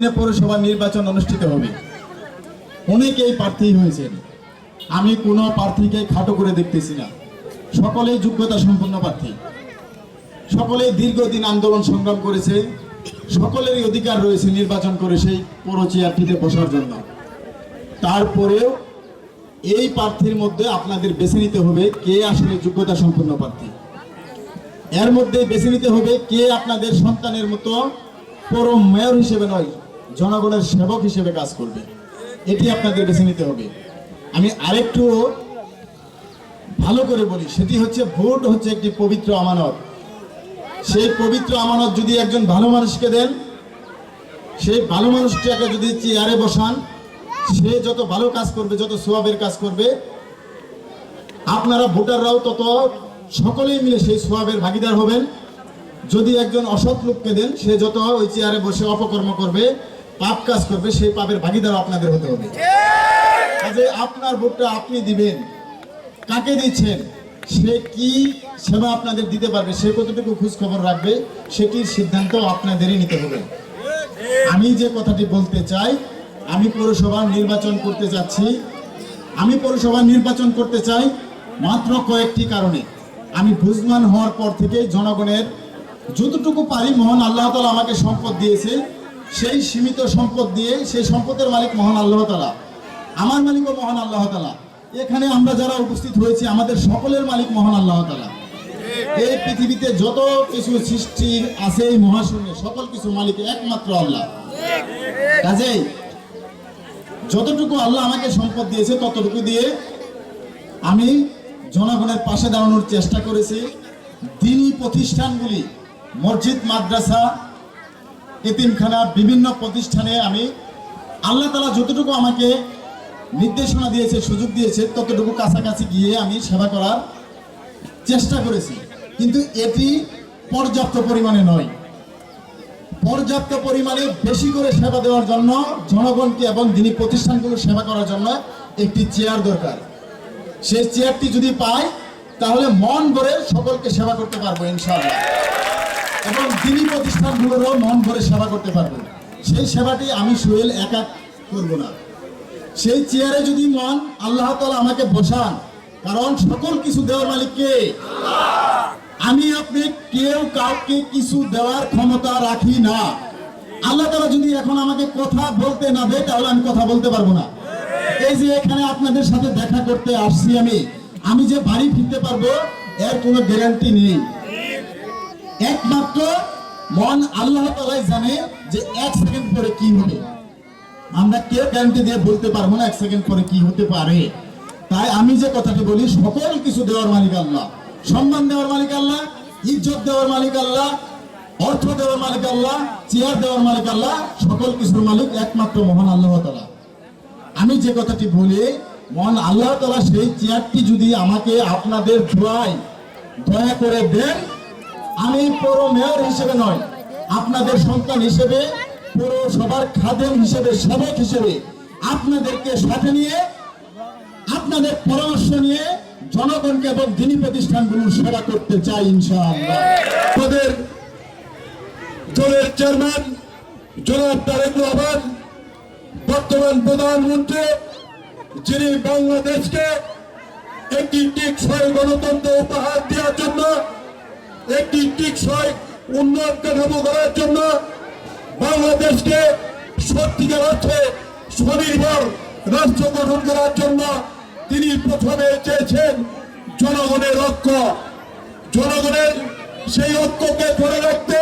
পৌরসভা নির্বাচন অনুষ্ঠিত হবে। অনেকেই প্রার্থী হয়েছেন, আমি কোনো প্রার্থীকে খাটো করে দেখতেছি না। সকলেই যোগ্যতা সম্পন্ন প্রার্থী, সকলেই দীর্ঘদিন আন্দোলন সংগ্রাম করেছে, সকলেরই অধিকার রয়েছে নির্বাচন করে সেই পৌর চেয়ারটিতে বসার জন্য। তারপরেও এই প্রার্থীর মধ্যে আপনাদের বেছে নিতে হবে কে আসলে যোগ্যতা সম্পন্ন প্রার্থী। এর মধ্যে বেছে নিতে হবে কে আপনাদের সন্তানের মতো পৌর মেয়র হিসেবে নয়, জনগণের সেবক হিসেবে কাজ করবে। এটি আপনাদের বেছে নিতে হবে। আমি আরেকটু ভালো করে বলি, সেটি হচ্ছে ভোট হচ্ছে একটি পবিত্র আমানত। সেই পবিত্র আমানত যদি একজন ভালো মানুষকে দেন, সেই ভালো মানুষটাকে যদি চেয়ারে বসান, সে যত ভালো কাজ করবে, যত সওয়াবের কাজ করবে, আপনারা ভোটাররাও তত সকলেই মিলে সেই সওয়াবের ভাগীদার হবেন। যদি একজন অসৎ লোককে দেন, সে যত ওই চেয়ারে বসে অপকর্ম করবে, পাপ কাজ করবে, সেই পাপের ভাগীদার আপনাদের হতে হবে। কাজে আপনার ভোটটা আপনি দিবেন, কাকে দিচ্ছেন, সে কি সেবা আপনাদের দিতে পারবে, সে কতটুকু খোঁজ খবর রাখবে, সেটির সিদ্ধান্ত আপনাদেরই নিতে হবে। আমি যে কথাটি বলতে চাই, আমি পৌরসভা নির্বাচন করতে যাচ্ছি। আমি পৌরসভা নির্বাচন করতে চাই মাত্র কয়েকটি কারণে। আমি বুঝমান হওয়ার পর থেকে জনগণের যতটুকু পারি, মহান আল্লাহ তাআলা আমাকে সম্পদ দিয়েছে, সেই সীমিত সম্পদ দিয়ে, সেই সম্পদের মালিক মহান আল্লাহ তাআলা, আমার মালিকও মহান আল্লাহ তাআলা। এখানে আমরা যারা উপস্থিত হয়েছি, আমাদের সকলের মালিক মহান আল্লাহ তাআলা। এই পৃথিবীতে যত কিছু সৃষ্টি আছে এই মহাশূন্যে, সকল কিছু মালিক একমাত্র আল্লাহ। কাজেই যতটুকু আল্লাহ আমাকে সম্পদ দিয়েছে, ততটুকু দিয়ে আমি জনগণের পাশে দাঁড়ানোর চেষ্টা করেছি। দ্বীনি প্রতিষ্ঠানগুলি, মসজিদ, মাদ্রাসা, এতিমখানা, বিভিন্ন প্রতিষ্ঠানে আমি আল্লাহ তাআলা যতটুকু আমাকে নির্দেশনা দিয়েছে, সুযোগ দিয়েছে, ততটুকু কাছাকাছি গিয়ে আমি সেবা করার চেষ্টা করেছি। কিন্তু এটি পর্যাপ্ত পরিমাণে নয়। পর্যাপ্ত পরিমাণে বেশি করে সেবা দেওয়ার জন্য জনগণকে এবং দ্বীনি প্রতিষ্ঠানগুলো সেবা করার জন্য একটি চেয়ার দরকার। সেই চেয়ারটি যদি পাই, তাহলে মন ভরে সকলকে সেবা করতে পারবো ইনশাআল্লাহ, এবং দ্বীনি প্রতিষ্ঠানগুলোরও মন ভরে সেবা করতে পারবো। সেই সেবাটি আমি সোহেল একা করব না। সেই চেয়ারে যদি মন আল্লাহ তাআলা আমাকে বসান, কারণ সকল কিছু দেওয়ার মালিক কে? আমি আপনি কেউ কাউকে কিছু দেওয়ার ক্ষমতা রাখি না। আল্লাহ তাআলা যদি এখন আমাকে কথা বলতে না দেয়, তাহলে আমি কথা বলতে পারবো না। এই যে এখানে আপনাদের সাথে দেখা করতে আসছি, আমি যে বাড়ি ফিরতে পারবো এর কোনো গ্যারান্টি নেই। একমাত্র মন আল্লাহ তাআলাই জানে যে 1 সেকেন্ড পরে কি হবে। আমরা কেউ গ্যারান্টি দিয়ে বলতে পারবো না 1 সেকেন্ড পরে কি হতে পারে। তাই আমি যে কথাটি বলি, সকল কিছু দেওয়ার মালিক আল্লাহ, সম্মান দেওয়ার মালিক আল্লাহ, ইজ্জত দেওয়ার মালিক আল্লাহ, অর্থ দেওয়ার মালিক আল্লাহ, চেয়ার দেওয়ার মালিক আল্লাহ, সকল কিছুর মালিক একমাত্র মহান আল্লাহ তাআলা। আমি যে কথাটি বলি, মহান আল্লাহ তাআলা সেই চেয়ারটি যদি আমাকে আপনাদের দয়া করে দেন, আমি পৌর মেয়র হিসেবে নয়, আপনাদের সন্তান হিসেবে, পৌরসভার খাদেম হিসেবে, সেবক হিসেবে আপনাদেরকে সাথে নিয়ে, আপনাদের পরামর্শ নিয়ে জনগণকে এবং দ্বীনি প্রতিষ্ঠানগুলোর সেবা করতে চাই ইনশাআল্লাহ। আমাদের দলের চেয়ারম্যান জনাব তারেক রহমান, বর্তমান প্রধানমন্ত্রী, যিনি বাংলাদেশকে একটি টেকসই গণতন্ত্র উপহার দেওয়ার জন্য, একটি টেকসই উন্নয়ন কাঠামো করার জন্য, বাংলাদেশকে সত্যিকার অর্থে স্বনির্ভর রাষ্ট্র গঠন করার জন্য তিনি প্রথমে চেয়েছেন জনগণের ঐক্য। জনগণের সেই ঐক্যকে ধরে রাখতে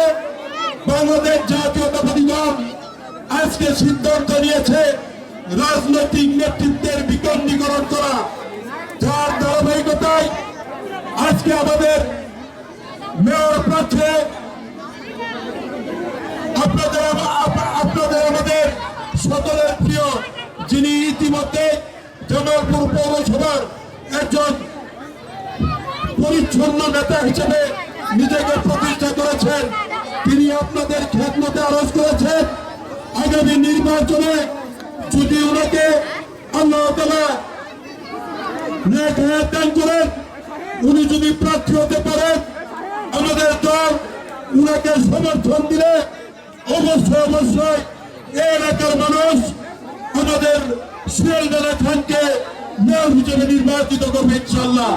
বাংলাদেশ জাতীয়তাবাদী দল আজকে সিদ্ধান্ত নিয়েছে রাজনৈতিক নেতৃত্বের বিকেন্দ্রীকরণ করা, যার ধারাবাহিকতায় আজকে আমাদের মেয়র প্রার্থী আপনাদের আমাদের সকলের প্রিয়, যিনি ইতিমধ্যে জামালপুর পৌরসভার একজন পরিচ্ছন্ন নেতা হিসেবে নিজেকে প্রতিষ্ঠা করেছেন, তিনি আপনাদের খেদমতে আরজ করেছেন আগামী নির্বাচনে যদি ওনাকে আল্লাহ তাআলা নেক হায়াত দান করেন, উনি যদি প্রার্থী হতে পারেন, আমাদের দল উনাকে সমর্থন দিলে অবশ্যই সালদানা খানকে মেয়র হিসেবে নির্বাচিত করবে ইনশাল্লাহ।